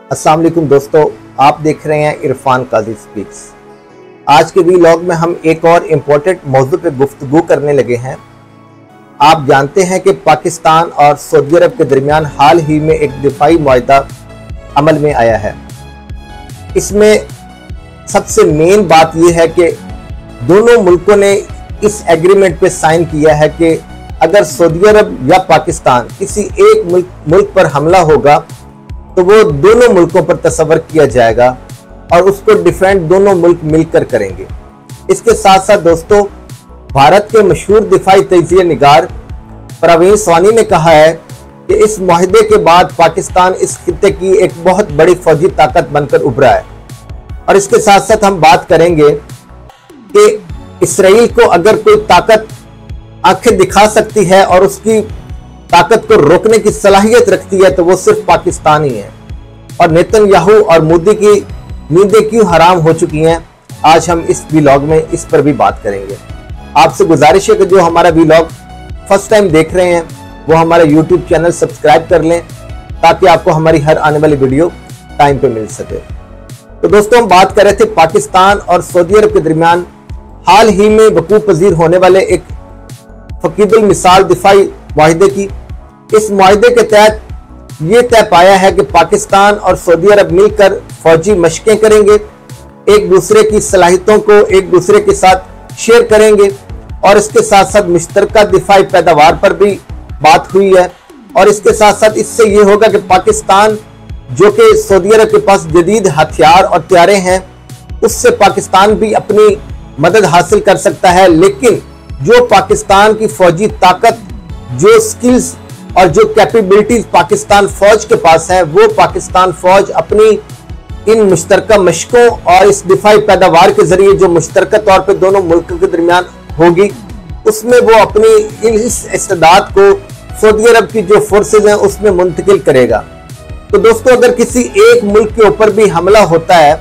अस्सलाम वालेकुम दोस्तों, आप देख रहे हैं इरफान काजी स्पीक्स। आज के व्लॉग में हम एक और इम्पोर्टेंट मौजू पे गुफ्तगू करने लगे हैं। आप जानते हैं कि पाकिस्तान और सऊदी अरब के दरमियान हाल ही में एक दिफाई मुआहदा अमल में आया है। इसमें सबसे मेन बात यह है कि दोनों मुल्कों ने इस एग्रीमेंट पे साइन किया है कि अगर सऊदी अरब या पाकिस्तान किसी एक मुल्क पर हमला होगा तो वो दोनों मुल्कों पर तस्वर किया जाएगा और उसको डिफेंड दोनों मुल्क मिलकर करेंगे। इसके साथ साथ दोस्तों, भारत के मशहूर दिफाई तजिया निगार परवीन स्वानी ने कहा है कि इस मुआहदे के बाद पाकिस्तान इस खित्ते की एक बहुत बड़ी फौजी ताकत बनकर उभरा है। और इसके साथ साथ हम बात करेंगे कि इसराइल को अगर कोई ताकत आंखें दिखा सकती है और उसकी ताकत को रोकने की सलाहियत रखती है तो वो सिर्फ पाकिस्तान ही है। और नेतन्याहू और मोदी की नींदें क्यों हराम हो चुकी हैं, आज हम इस व्लॉग में इस पर भी बात करेंगे। आपसे गुजारिश है कि जो हमारा व्लॉग फर्स्ट टाइम देख रहे हैं वो हमारा यूट्यूब चैनल सब्सक्राइब कर लें ताकि आपको हमारी हर आने वाली वीडियो टाइम पे मिल सके। तो दोस्तों, हम बात कर रहे थे पाकिस्तान और सऊदी अरब के दरमियान हाल ही में वकूअ पजीर होने वाले एक फकीदुल मिसाल दिफाई मुआहदे की। इस मुआहदे के तहत ये तय पाया है कि पाकिस्तान और सऊदी अरब मिलकर फौजी मशकें करेंगे, एक दूसरे की सलाहियतों को एक दूसरे के साथ शेयर करेंगे और इसके साथ साथ मुश्तरका दिफाई पैदावार पर भी बात हुई है। और इसके साथ साथ इससे ये होगा कि पाकिस्तान जो कि सऊदी अरब के पास जदीद हथियार और तैयारे हैं उससे पाकिस्तान भी अपनी मदद हासिल कर सकता है। लेकिन जो पाकिस्तान की फौजी ताकत, जो स्किल्स और जो कैपेबिलिटीज पाकिस्तान फौज के पास है, वो पाकिस्तान फौज अपनी इन मुश्तरका मशकों और इस दिफाई पैदावार के जरिए जो मुश्तरका तौर पे दोनों मुल्कों के दरमियान होगी उसमें वो अपनी इस इस्तेदाद को सऊदी अरब की जो फोर्सेज हैं उसमें मुंतकिल करेगा। तो दोस्तों, अगर किसी एक मुल्क के ऊपर भी हमला होता है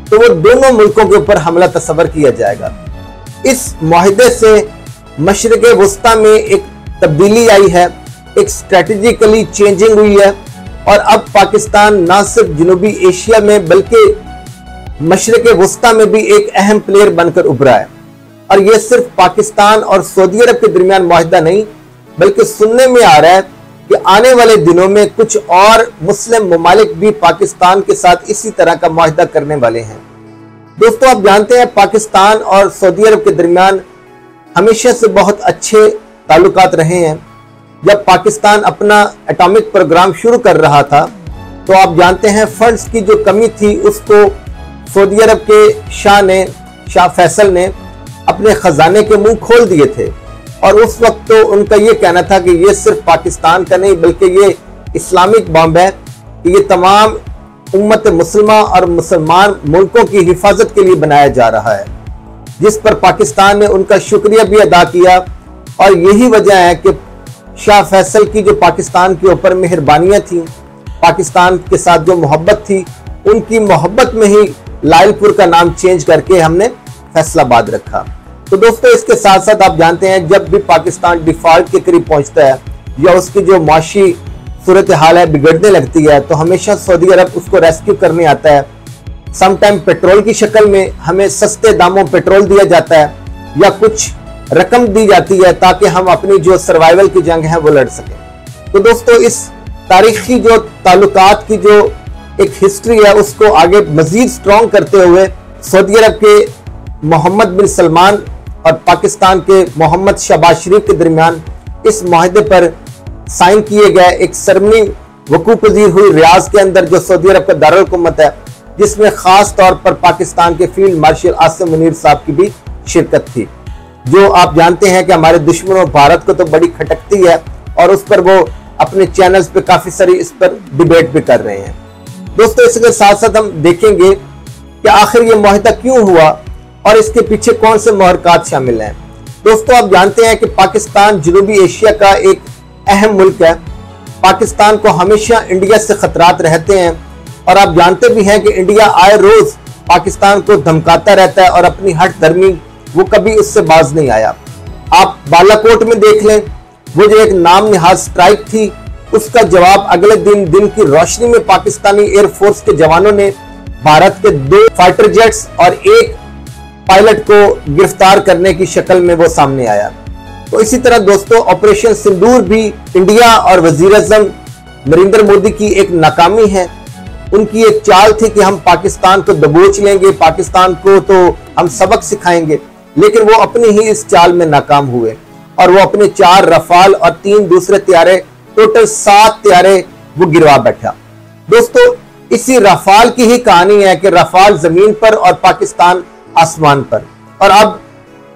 तो वो दोनों मुल्कों के ऊपर हमला तस्वर किया जाएगा। इस मुआहदे से मशरिक़ वस्ता में एक तब्दीली आई है, एक स्ट्रेटेजिकली चेंजिंग हुई है और अब पाकिस्तान ना सिर्फ जनूबी एशिया में बल्कि मशरिक़ वस्ता में भी एक अहम प्लेयर बनकर उभरा है। और यह सिर्फ पाकिस्तान और सऊदी अरब के दरमियान मुआहदा नहीं बल्कि सुनने में आ रहा है कि आने वाले दिनों में कुछ और मुस्लिम ममालिक भी पाकिस्तान के साथ इसी तरह का मुआहदा करने वाले हैं। दोस्तों, आप जानते हैं पाकिस्तान और सऊदी अरब के दरमियान हमेशा से बहुत अच्छे ताल्लुकात रहे हैं। जब पाकिस्तान अपना एटॉमिक प्रोग्राम शुरू कर रहा था तो आप जानते हैं फंड्स की जो कमी थी उसको सऊदी अरब के शाह फैसल ने अपने खजाने के मुंह खोल दिए थे। और उस वक्त तो उनका ये कहना था कि ये सिर्फ पाकिस्तान का नहीं बल्कि ये इस्लामिक बम है कि ये तमाम उम्मत मुसलमा और मुसलमान मुल्कों की हिफाजत के लिए बनाया जा रहा है, जिस पर पाकिस्तान ने उनका शुक्रिया भी अदा किया। और यही वजह है कि शाह फैसल की जो पाकिस्तान के ऊपर मेहरबानियां थी, पाकिस्तान के साथ जो मोहब्बत थी, उनकी मोहब्बत में ही लायलपुर का नाम चेंज करके हमने फैसलाबाद रखा। तो दोस्तों, इसके साथ साथ आप जानते हैं जब भी पाकिस्तान डिफॉल्ट के करीब पहुंचता है या उसकी जो माशी सूरत हाल है बिगड़ने लगती है तो हमेशा सऊदी अरब उसको रेस्क्यू करने आता है। समटाइम पेट्रोल की शक्ल में हमें सस्ते दामों पेट्रोल दिया जाता है या कुछ रकम दी जाती है ताकि हम अपनी जो सर्वाइवल की जंग है वो लड़ सकें। तो दोस्तों, इस तारीखी जो ताल्लुकात की जो एक हिस्ट्री है उसको आगे मजीद स्ट्रॉन्ग करते हुए सऊदी अरब के मोहम्मद बिन सलमान और पाकिस्तान के मोहम्मद शहबाज शरीफ के दरमियान इस मुआहदे पर साइन किए गए एक सरमनी वकूअ पजीर हुई रियाज के अंदर जो सऊदी अरब का दारुल हुकूमत है, जिसमें खास तौर पर पाकिस्तान के फील्ड मार्शल आसिम मुनीर साहब की भी शिरकत थी, जो आप जानते हैं कि हमारे दुश्मनों भारत को तो बड़ी खटकती है और उस पर वो अपने चैनल्स पे काफी सारी इस पर डिबेट भी कर रहे हैं। दोस्तों, इसके साथ साथ हम देखेंगे कि आखिर ये मुआहदा क्यों हुआ और इसके पीछे कौन से महरकात शामिल हैं। दोस्तों, आप जानते हैं कि पाकिस्तान जनूबी एशिया का एक अहम मुल्क है। पाकिस्तान को हमेशा इंडिया से खतरात रहते हैं और आप जानते भी हैं कि इंडिया आए रोज पाकिस्तान को धमकाता रहता है और अपनी हट धर्मी वो कभी उससे बाज नहीं आया। आप बालाकोट में देख लें, वो जो एक नाम निहाज स्ट्राइक थी उसका जवाब अगले दिन की रोशनी में पाकिस्तानी एयरफोर्स के जवानों ने भारत के 2 फाइटर जेट्स और 1 पायलट को गिरफ्तार करने की शक्ल में वो सामने आया। तो इसी तरह दोस्तों ऑपरेशन सिंदूर भी इंडिया और वजीर-ए-आज़म नरेंद्र मोदी की एक नाकामी है। उनकी एक चाल थी कि हम पाकिस्तान को दबोच लेंगे, पाकिस्तान को तो हम सबक सिखाएंगे, लेकिन वो अपनी ही इस चाल में नाकाम हुए और वो अपने 4 रफाल और 3 दूसरे तैयारे, टोटल 7 तैयारे वो गिरवा बैठा। दोस्तों इसी रफाल की ही कहानी है कि रफाल जमीन पर और पाकिस्तान आसमान पर। और अब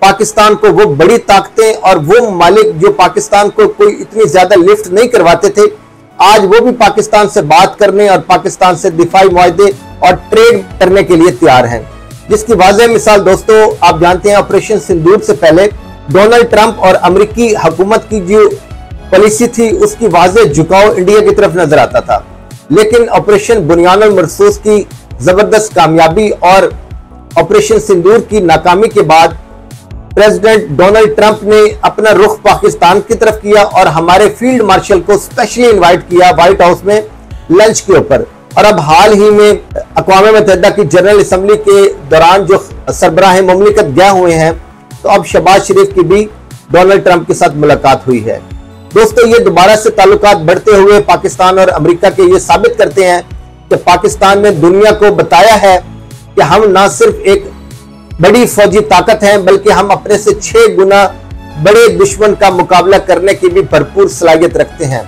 पाकिस्तान को वो बड़ी ताकतें और वो मालिक जो पाकिस्तान को कोई इतनी ज्यादा लिफ्ट नहीं करवाते थे, आज वो भी पाकिस्तान से बात करने और पाकिस्तान से दिफाई मुआहदे और ट्रेड करने के लिए तैयार हैं। जिसकी वाज़ेह मिसाल दोस्तों आप जानते हैं, ऑपरेशन सिंदूर से पहले डोनाल्ड ट्रंप और अमेरिकी हुकूमत की जो पॉलिसी थी उसकी वाज़ेह झुकाव इंडिया की तरफ नजर आता था। लेकिन ऑपरेशन बुनियानुल मरसूस की जबरदस्त कामयाबी और ऑपरेशन सिंदूर की नाकामी के बाद प्रेसिडेंट डोनाल्ड ट्रंप ने अपना रुख पाकिस्तान की तरफ किया और हमारे फील्ड मार्शल को स्पेशली इनवाइट किया व्हाइट हाउस में लंच के ऊपर। और अब हाल ही में अक़वाम मुत्तहिदा की जनरल असम्बली के दौरान जो सरबराह मुमलिकत गए हुए हैं, तो अब शहबाज शरीफ की भी डोनाल्ड ट्रंप के साथ मुलाकात हुई है। दोस्तों ये दोबारा से ताल्लुकात बढ़ते हुए पाकिस्तान और अमेरिका के ये साबित करते हैं कि पाकिस्तान ने दुनिया को बताया है कि हम ना सिर्फ एक बड़ी फौजी ताकत हैं, बल्कि हम अपने से 6 गुना बड़े दुश्मन का मुकाबला करने की भी भरपूर सलाहियत रखते हैं।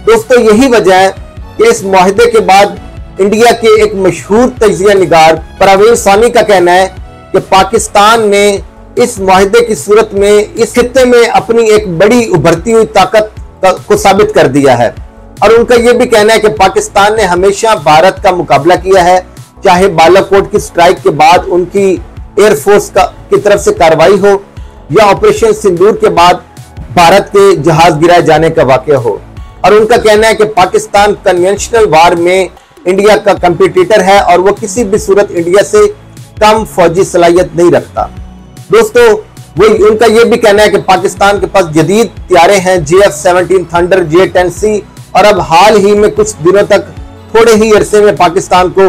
दोस्तों यही वजह है कि इस मुआहदे के बाद इंडिया के एक मशहूर तजिया निगार परवीन सानी का कहना है कि पाकिस्तान ने इस मुआहदे की सूरत में इस खित्ते में अपनी एक बड़ी उभरती हुई ताकत को साबित कर दिया है। और उनका यह भी कहना है कि पाकिस्तान ने हमेशा भारत का मुकाबला किया है, चाहे बालाकोट की स्ट्राइक के बाद उनकी एयरफोर्स की तरफ से कार्रवाई हो या ऑपरेशन सिंदूर के बाद भारत के जहाज गिराए जाने का वाकया हो। और उनका कहना है कि पाकिस्तान कन्वेंशनल वार में इंडिया का कंपटीटर है और वो किसी भी सूरत इंडिया से कम फौजी सलाहियत नहीं रखता। दोस्तों वो उनका यह भी कहना है कि पाकिस्तान के पास जदीद तैयारे हैं, JF-17 थंडर, J-10C, और अब हाल ही में कुछ दिनों तक थोड़े ही अरसे में पाकिस्तान को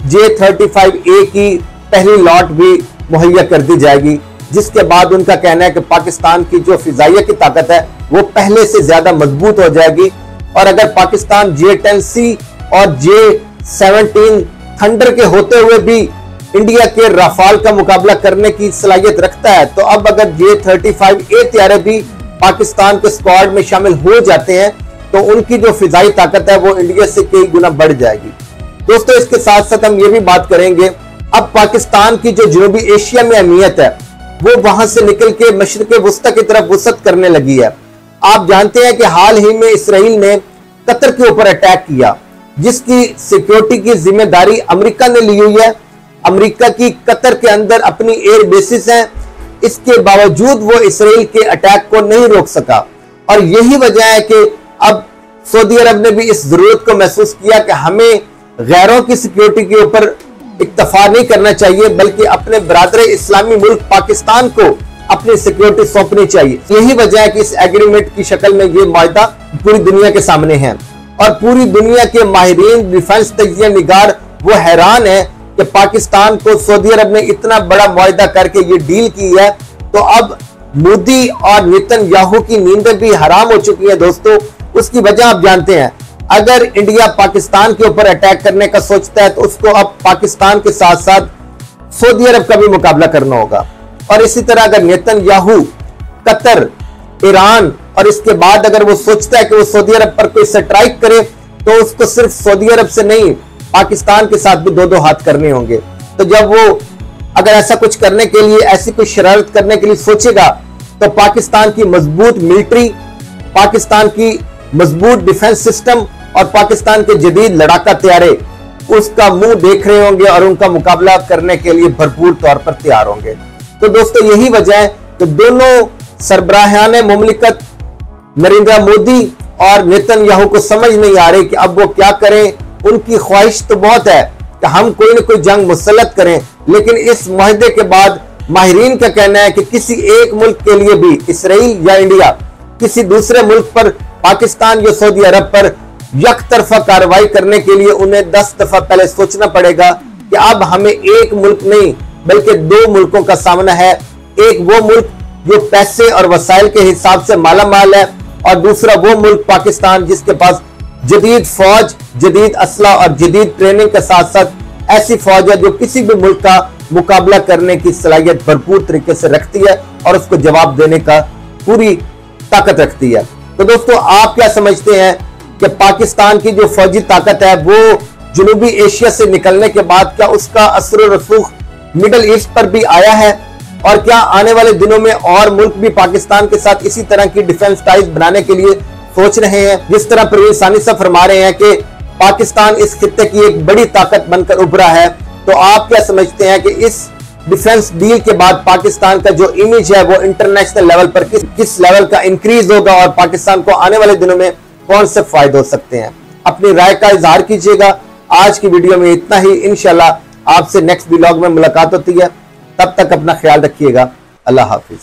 J-35A की पहली लॉट भी मुहैया कर दी जाएगी, जिसके बाद उनका कहना है कि पाकिस्तान की जो फिजाइया की ताकत है वो पहले से ज्यादा मजबूत हो जाएगी। और अगर पाकिस्तान J-10C और J-17 थंडर के होते हुए भी इंडिया के राफाल का मुकाबला करने की सलाहियत रखता है, तो अब अगर J-35A तैयारे भी पाकिस्तान के स्क्वाड में शामिल हो जाते हैं तो उनकी जो फिजाई ताकत है वो इंडिया से कई गुना बढ़ जाएगी। दोस्तों इसके साथ साथ हम ये भी बात करेंगे, अब पाकिस्तान की जो जनूबी एशिया में अहमियत है वो वहां से निकल के मशरिक़ वस्ता की तरफ वसत करने लगी है। आप जानते हैं कि हाल ही में इसराइल ने कतर के ऊपर अटैक किया, जिसकी सिक्योरिटी की जिम्मेदारी अमेरिका ने ली हुई है। अमेरिका की कतर के अंदर अपनी एयर बेसिस है, इसके बावजूद वो इसराइल के अटैक को नहीं रोक सका। और यही वजह है कि अब सऊदी अरब ने भी इस जरूरत को महसूस किया कि हमें गैरों की सिक्योरिटी के ऊपर इक्तफा नहीं करना चाहिए, बल्कि अपने बरादर इस्लामी मुल्क पाकिस्तान को अपनी सिक्योरिटी सौंपनी चाहिए। यही वजह है कि इस एग्रीमेंट की शक्ल में ये मुआहदा पूरी दुनिया के सामने है और पूरी दुनिया के माहिरीन डिफेंस तजिया निगार वो हैरान है कि पाकिस्तान को सऊदी अरब ने इतना बड़ा मुआहदा करके ये डील की है, तो अब मोदी और नेतन्याहू की नींदें भी हराम हो चुकी है। दोस्तों उसकी वजह आप जानते हैं, अगर इंडिया पाकिस्तान के ऊपर अटैक करने का सोचता है तो उसको अब पाकिस्तान के साथ साथ सऊदी अरब का भी मुकाबला करना होगा। और इसी तरह अगर नेतन्याहू, कतर, ईरान और इसके बाद अगर वो सोचता है कि वो सऊदी अरब पर कोई स्ट्राइक करे तो उसको सिर्फ सऊदी अरब से नहीं पाकिस्तान के साथ भी दो हाथ करने होंगे। तो जब वो अगर ऐसा कुछ करने के लिए, ऐसी कोई शरारत करने के लिए सोचेगा तो पाकिस्तान की मजबूत मिलिट्री, पाकिस्तान की मजबूत डिफेंस सिस्टम और पाकिस्तान के जदीद लड़ाका तैयारे उसका मुंह देख रहे होंगे और उनका मुकाबला करने के लिए भरपूर तौर पर तैयार होंगे। तो दोस्तों यही वजह है कि दोनों सरबराहान मुमलिकत नरेंद्र मोदी और नेतन्याहू को समझ नहीं आ रही कि अब वो क्या करें। उनकी ख्वाहिश तो बहुत है कि हम कोई ना कोई जंग मुसल्लत करें, लेकिन इस मुआहदे के बाद माहिरीन का कहना है कि किसी एक मुल्क के लिए भी, इसराइल या इंडिया, किसी दूसरे मुल्क पर, पाकिस्तान या सऊदी अरब पर यक तरफा कार्रवाई करने के लिए उन्हें 10 दफा पहले सोचना पड़ेगा कि अब हमें एक मुल्क नहीं बल्कि 2 मुल्कों का सामना है। एक वो मुल्क जो पैसे और वसाइल के हिसाब से माला माल है, और दूसरा वो मुल्क पाकिस्तान जिसके पास जदीद फौज, जदीद असला और जदीद ट्रेनिंग के साथ साथ ऐसी फौज है जो किसी भी मुल्क का मुकाबला करने की सलाहियत भरपूर तरीके से रखती है और उसको जवाब देने का पूरी ताकत रखती है। तो दोस्तों, आप क्या समझते हैं कि पाकिस्तान की जो फौजी ताकत है वो जनूबी एशिया से निकलने के बाद क्या उसका असर और रसूख मिडल ईस्ट पर भी आया है? और क्या आने वाले दिनों में और मुल्क भी पाकिस्तान के साथ इसी तरह की डिफेंस टाइज बनाने के लिए सोच रहे हैं, जिस तरह परवीन सानी साहब फरमा रहे हैं कि पाकिस्तान इस खित्ते की एक बड़ी ताकत बनकर उभरा है? तो आप क्या समझते हैं कि इस डिफेंस डील के बाद पाकिस्तान का जो इमेज है वो इंटरनेशनल लेवल पर किस लेवल का इंक्रीज होगा और पाकिस्तान को आने वाले दिनों में कौन से फायदे हो सकते हैं? अपनी राय का इजहार कीजिएगा। आज की वीडियो में इतना ही। इंशाल्लाह आपसे नेक्स्ट व्लॉग में मुलाकात होती है। तब तक अपना ख्याल रखिएगा। अल्लाह हाफिज।